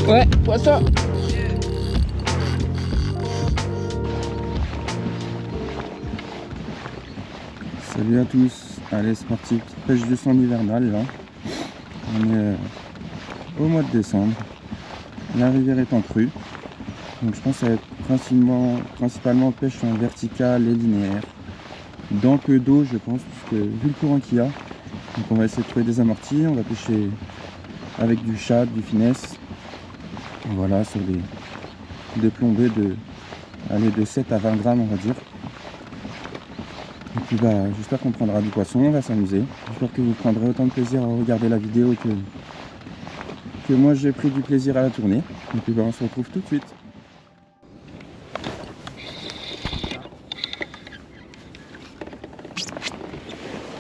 Ouais, poisson. Salut à tous, allez c'est parti, petite pêche du sang hivernale là. On est au mois de décembre, la rivière est en crue, donc je pense que ça va être principalement pêche en verticale et linéaire. Dans peu d'eau je pense, puisque vu le courant qu'il y a, donc on va essayer de trouver des amortis, on va pêcher avec du shad, du finesse, voilà, sur des plombées de 7 à 20 grammes on va dire. Et puis bah, j'espère qu'on prendra du poisson, on va s'amuser. J'espère que vous prendrez autant de plaisir à regarder la vidéo que moi j'ai pris du plaisir à la tourner. Et puis bah, on se retrouve tout de suite.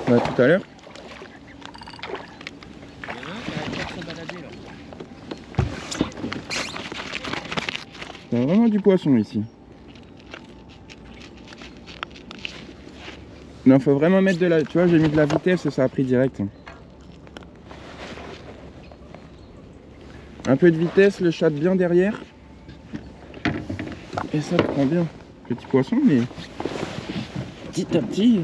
Bah, tout à l'heure. Il y a vraiment du poisson ici. Non, faut vraiment mettre de la... Tu vois, j'ai mis de la vitesse et ça a pris direct. Un peu de vitesse, le shad bien derrière. Et ça prend bien. Petit poisson, mais petit à petit.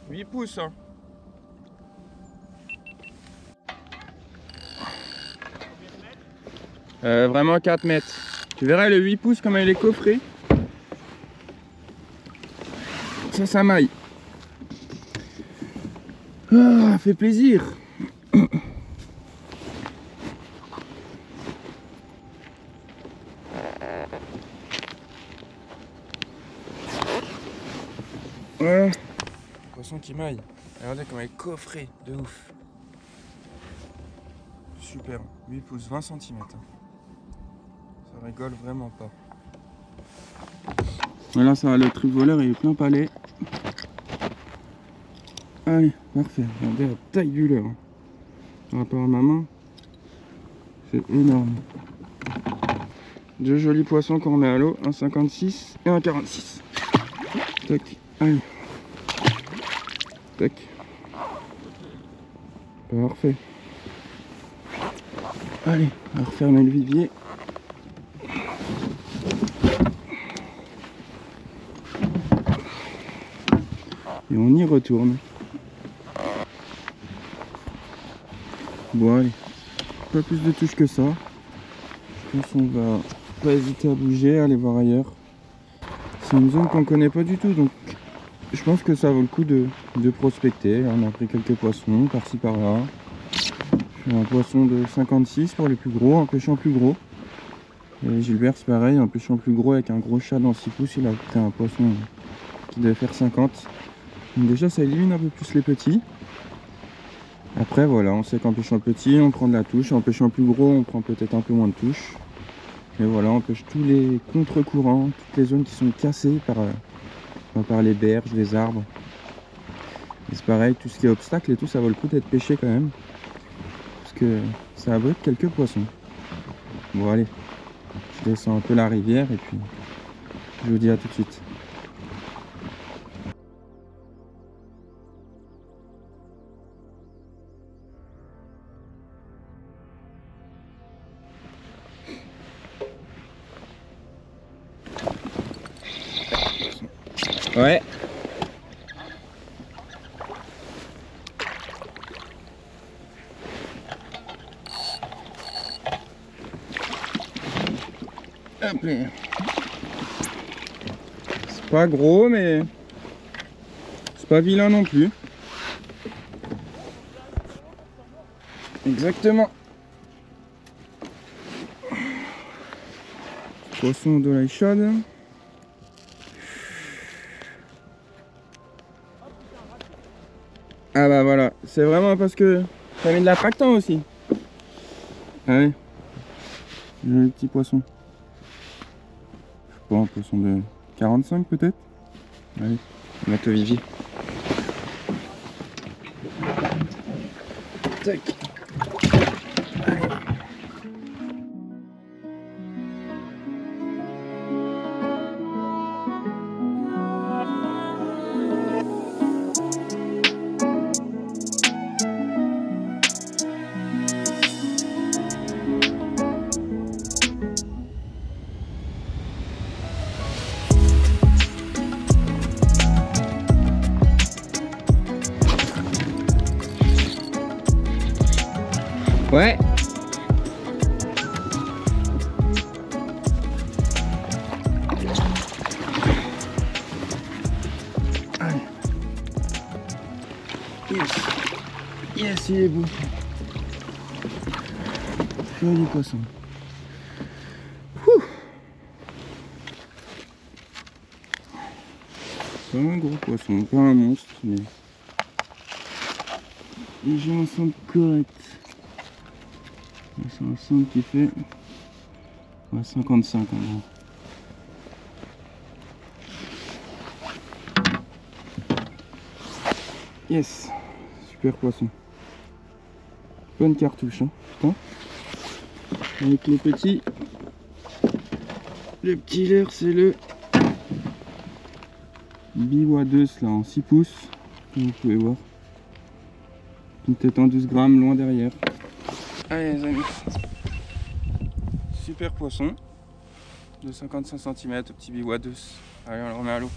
« 8 pouces hein. Vraiment 4 mètres. Tu verras le 8 pouces comme il est coffré. Ça maille. Ah, fait plaisir. Voilà. Poisson qui maille. Regardez comment il est coffré de ouf. Super. 8 pouces, 20 cm. Ça rigole vraiment pas. Voilà, ça va, le truc voleur il est plein palais. Allez, parfait. Regardez la taille du leurre. Par rapport à ma main, c'est énorme. Deux jolis poissons qu'on met à l'eau, un 56 et un 46. Tac, allez. Tac. Parfait. Allez, on va refermer le vivier. Et on y retourne. Bon allez, pas plus de touches que ça. Je pense qu'on va pas hésiter à bouger, à aller voir ailleurs. C'est une zone qu'on connaît pas du tout, donc je pense que ça vaut le coup de prospecter. Là, on a pris quelques poissons par-ci par-là. Un poisson de 56 pour les plus gros, un pêchant plus gros. Et Gilbert c'est pareil, un pêchant plus gros avec un gros chat dans 6 pouces, il a pris un poisson qui devait faire 50. Donc déjà ça élimine un peu plus les petits. Après voilà, on sait qu'en pêchant petit on prend de la touche, en pêchant plus gros on prend peut-être un peu moins de touche. Mais voilà, on pêche tous les contre-courants, toutes les zones qui sont cassées par les berges, les arbres. Et c'est pareil, tout ce qui est obstacle et tout, ça vaut le coup d'être pêché quand même. Parce que ça abrite quelques poissons. Bon allez, je descends un peu la rivière et puis je vous dis à tout de suite. Ouais. Hop là. C'est pas gros mais c'est pas vilain non plus. Exactement. Poisson de l'ail chaude. Ah bah voilà, c'est vraiment parce que ça met de l'impactant aussi. Allez, joli petit poisson. Je sais pas, un poisson de 45 peut-être. Allez. Mettre au vivier. Tac. Ouais. Allez. Yes. Yes, il est beau. Joli poisson. Pas un gros poisson, pas un monstre, mais j'ai un centre correct. C'est un centre qui fait 55 en gros. Yes, super poisson. Bonne cartouche, hein, putain. Avec les petits. Le petit leurre, c'est le Biwa 2 là en 6 pouces, comme vous pouvez voir. Une tête en 12 grammes, loin derrière. Allez les amis, super poisson de 55 cm, petit Biwa 2. Allez, on le remet à l'eau.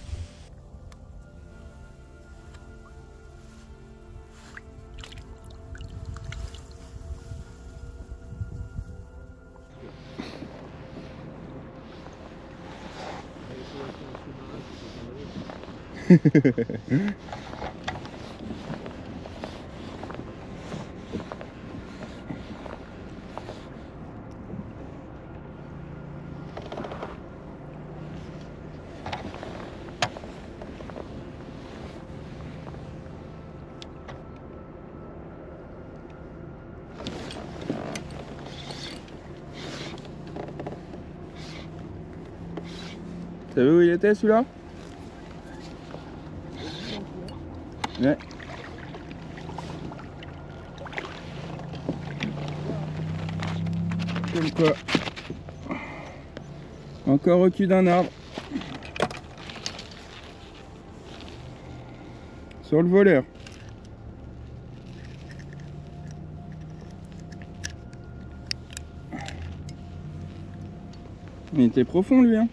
T'as vu où il était celui-là? Ouais. Comme quoi. Encore au cul d'un arbre. Sur le voleur. Il était profond lui, hein.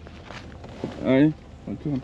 Allez, retourne.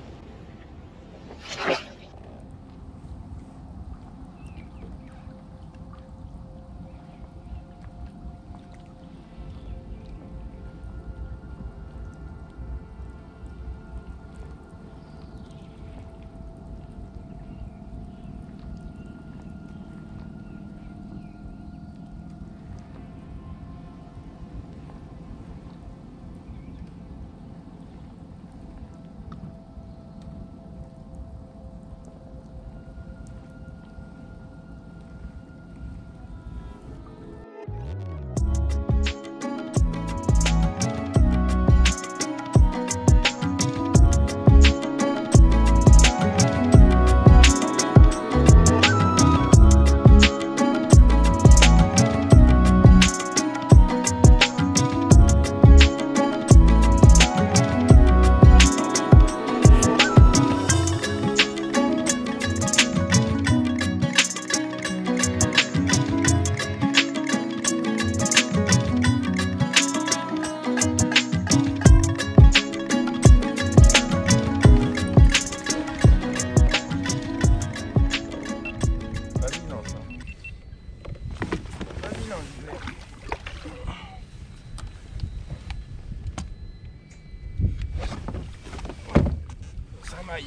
Maille.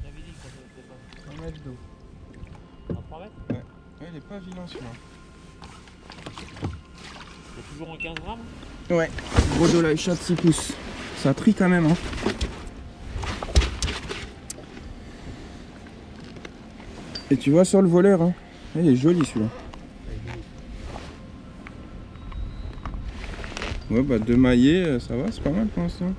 J'avais dit que ça faisait pas. 1 mètre d'eau. À 3 mètres? Ouais. Ouais, il est pas vilain celui-là. C'est toujours en 15 grammes? Ouais. Gros de la chat de 6 pouces. Ça trie quand même, hein. Et tu vois sur le voleur, hein. Il est joli celui-là. Ouais, bah 2 maillets, ça va, c'est pas mal pour l'instant.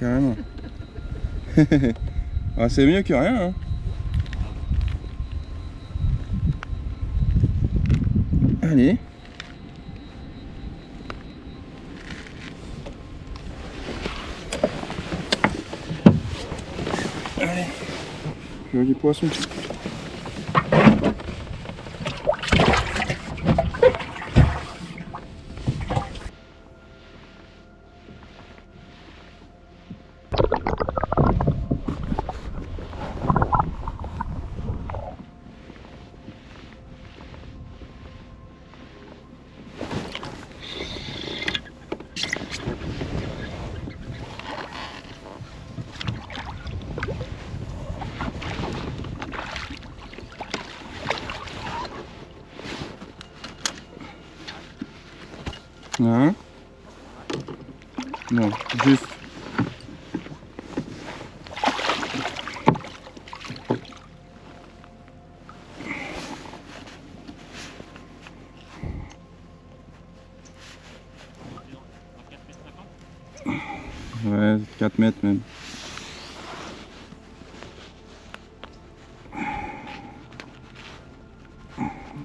carrément. Ah, c'est mieux que rien, hein. Allez. Allez. Joli poisson. Hein? Non, juste. Ouais, 4 mètres même.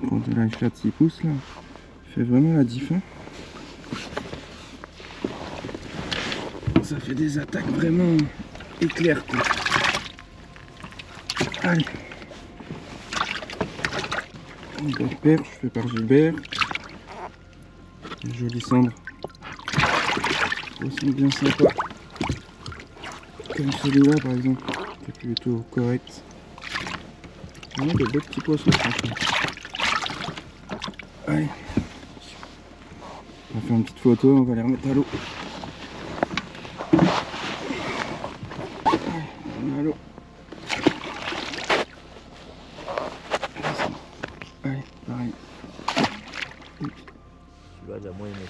Pour de la 4-6 pouces là, fait vraiment la diff. Hein. Ça fait des attaques vraiment éclairs quoi. Allez. Une belle perche fait par Gilbert. Une jolie cendre. Poisson bien sympa. Comme celui-là par exemple, qui est plutôt correct. Vraiment des beaux petits poissons franchement. Allez. On va faire une petite photo, on va les remettre à l'eau. À l'eau. Allez, pareil. Celui-là, il a moins aimé.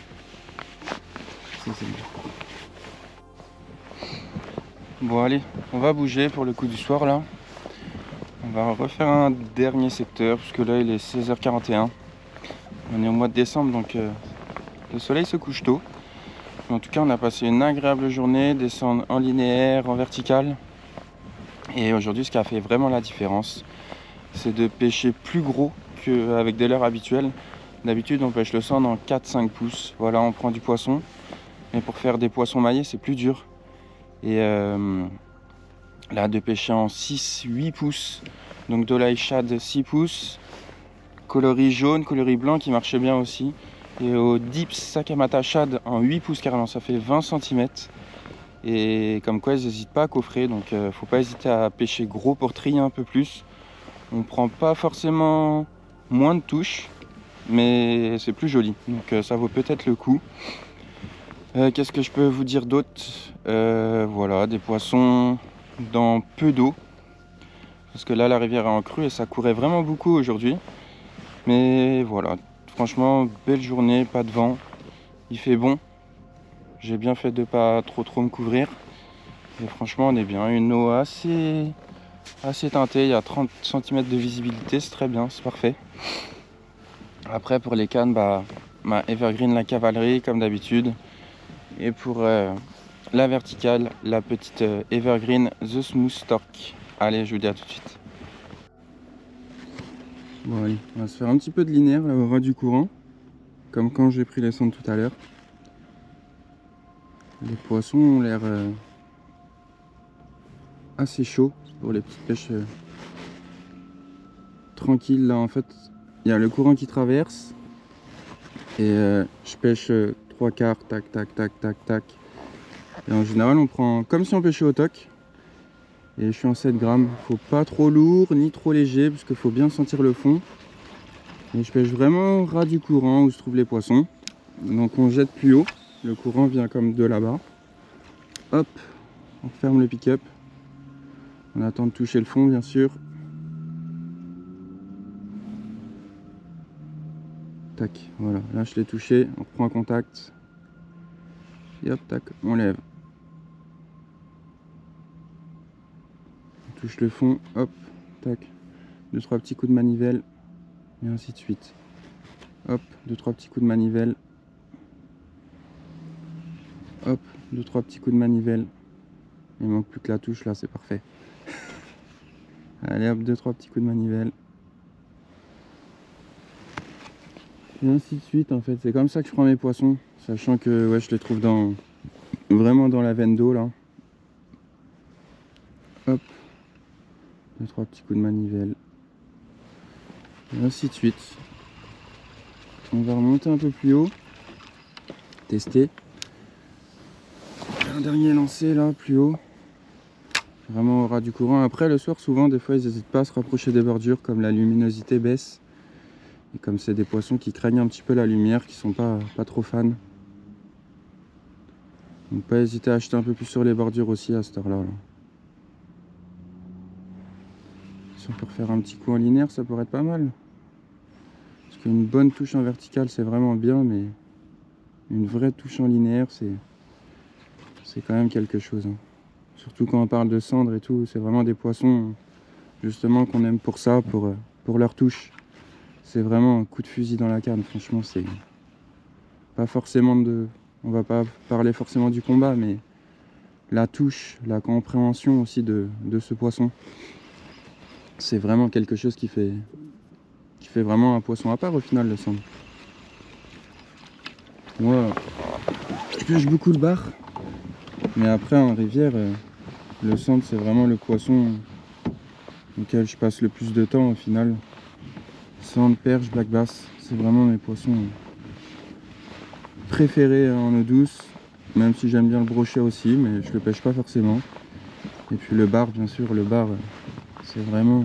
Ça, c'est bien. Bon allez, on va bouger pour le coup du soir là. On va refaire un dernier secteur puisque là il est 16h41. On est au mois de décembre donc le soleil se couche tôt. Mais en tout cas on a passé une agréable journée, descendre en linéaire, en vertical. Et aujourd'hui ce qui a fait vraiment la différence, c'est de pêcher plus gros qu'avec des leurres habituelles. D'habitude on pêche le sang en 4-5 pouces. Voilà, on prend du poisson. Mais pour faire des poissons maillés c'est plus dur. Et là de pêcher en 6-8 pouces. Donc Dolai Shad 6 pouces. Coloris jaune, coloris blanc qui marchait bien aussi. Et au Dips Sakamata Shad en 8 pouces carrément, ça fait 20 cm. Et comme quoi ils n'hésitent pas à coffrer, donc faut pas hésiter à pêcher gros pour trier un peu plus. On prend pas forcément moins de touches, mais c'est plus joli, donc ça vaut peut-être le coup. Qu'est-ce que je peux vous dire d'autre? Voilà, des poissons dans peu d'eau. Parce que là la rivière est en crue et ça courait vraiment beaucoup aujourd'hui. Mais voilà, franchement belle journée, pas de vent, il fait bon. J'ai bien fait de pas trop me couvrir. Et franchement on est bien, une eau assez teintée, il y a 30 cm de visibilité, c'est très bien, c'est parfait. Après pour les cannes, ma Evergreen la cavalerie comme d'habitude. Et pour la verticale, la petite Evergreen The Smooth Stork. Allez, je vous dis à tout de suite. Bon allez, on va se faire un petit peu de linéaire là au ras du courant. Comme quand j'ai pris les sondes tout à l'heure. Les poissons ont l'air assez chauds pour les petites pêches tranquilles. Là en fait, il y a le courant qui traverse. Et je pêche 3/4, tac, tac, tac, tac, tac. Et en général, on prend comme si on pêchait au toc. Et je suis en 7 grammes. Faut pas trop lourd ni trop léger parce qu'il faut bien sentir le fond. Et je pêche vraiment au ras du courant où se trouvent les poissons. Donc on jette plus haut. Le courant vient comme de là-bas. Hop, on ferme le pick-up. On attend de toucher le fond bien sûr. Tac, voilà. Là je l'ai touché. On reprend contact. Et hop, tac, on lève. On touche le fond. Hop, tac. 2-3 petits coups de manivelle. Et ainsi de suite. Hop, 2-3 petits coups de manivelle. Hop, 2-3 petits coups de manivelle. Il manque plus que la touche là, c'est parfait. Allez hop, 2-3 petits coups de manivelle. Et ainsi de suite en fait, c'est comme ça que je prends mes poissons. Sachant que ouais, je les trouve vraiment dans la veine d'eau là. Hop. 2-3 petits coups de manivelle. Et ainsi de suite. On va remonter un peu plus haut. Tester. Un dernier lancé là, plus haut. Vraiment au ras du courant. Après le soir, souvent, des fois, ils n'hésitent pas à se rapprocher des bordures, comme la luminosité baisse. Et comme c'est des poissons qui craignent un petit peu la lumière, qui sont pas trop fans. Donc pas hésiter à acheter un peu plus sur les bordures aussi à cette heure-là. Là. Si on peut refaire un petit coup en linéaire, ça pourrait être pas mal. Parce qu'une bonne touche en verticale, c'est vraiment bien, mais une vraie touche en linéaire, c'est quand même quelque chose. Hein. Surtout quand on parle de cendres et tout, c'est vraiment des poissons justement qu'on aime pour ça, pour leur touche. C'est vraiment un coup de fusil dans la canne, franchement, c'est pas forcément on va pas parler forcément du combat, mais la touche, la compréhension aussi de ce poisson, c'est vraiment quelque chose qui fait vraiment un poisson à part au final, le cendre. Moi, je pêche beaucoup le bar, mais après en rivière, le cendre c'est vraiment le poisson auquel je passe le plus de temps au final. Cendre, perche, black bass, c'est vraiment mes poissons préférés en eau douce, même si j'aime bien le brochet aussi, mais je le pêche pas forcément. Et puis le bar, bien sûr, le bar c'est vraiment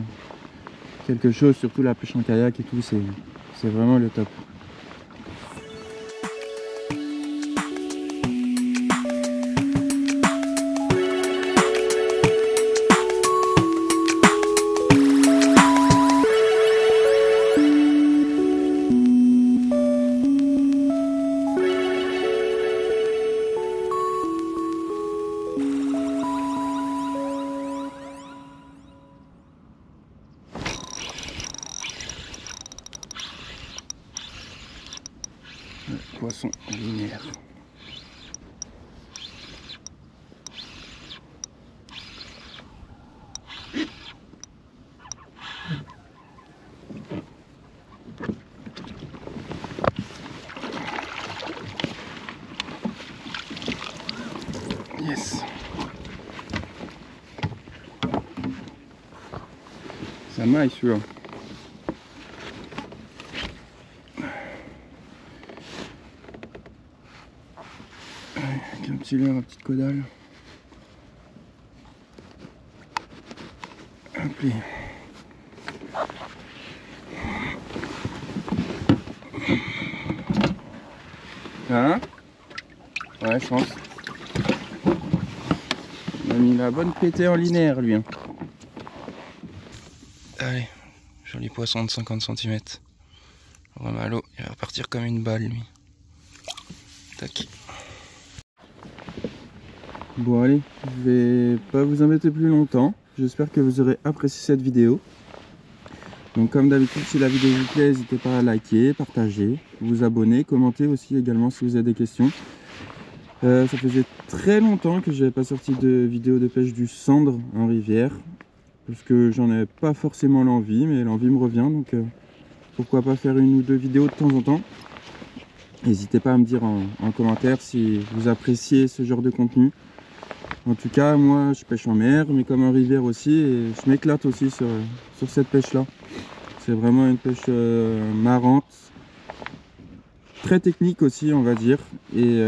quelque chose, surtout la pêche en kayak et tout, c'est vraiment le top. Poisson linéaire. Yes. Ça maille celui-là. Avec un petit leurre, une petite caudale. Hop là. Hein? Ouais, je pense. Il a mis la bonne pétée en linéaire, lui. Hein. Allez, joli poisson de 50 cm. Vraiment à l'eau, il va repartir comme une balle, lui. Tac. Bon allez, je vais pas vous embêter plus longtemps. J'espère que vous aurez apprécié cette vidéo. Donc comme d'habitude, si la vidéo vous plaît, n'hésitez pas à liker, partager, vous abonner, commenter aussi également si vous avez des questions. Ça faisait très longtemps que je n'avais pas sorti de vidéo de pêche du cendre en rivière. Parce que j'en avais pas forcément l'envie, mais l'envie me revient. Donc pourquoi pas faire une ou deux vidéos de temps en temps. N'hésitez pas à me dire en commentaire si vous appréciez ce genre de contenu. En tout cas, moi je pêche en mer, mais comme en rivière aussi, et je m'éclate aussi sur cette pêche-là. C'est vraiment une pêche marrante, très technique aussi, on va dire, et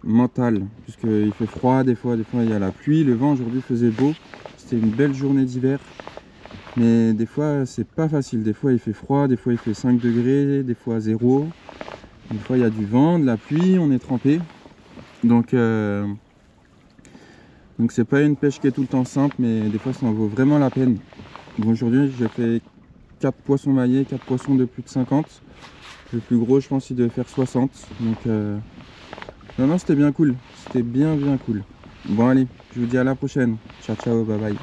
mentale, puisqu'il fait froid, des fois il y a la pluie, le vent aujourd'hui faisait beau, c'était une belle journée d'hiver, mais des fois c'est pas facile, des fois il fait froid, des fois il fait 5 degrés, des fois 0, des fois il y a du vent, de la pluie, on est trempé, donc c'est pas une pêche qui est tout le temps simple, mais des fois ça en vaut vraiment la peine. Bon, aujourd'hui j'ai fait 4 poissons maillés, 4 poissons de plus de 50. Le plus gros je pense il devait faire 60. Donc non c'était bien cool. C'était bien cool. Bon allez, je vous dis à la prochaine. Ciao ciao, bye bye.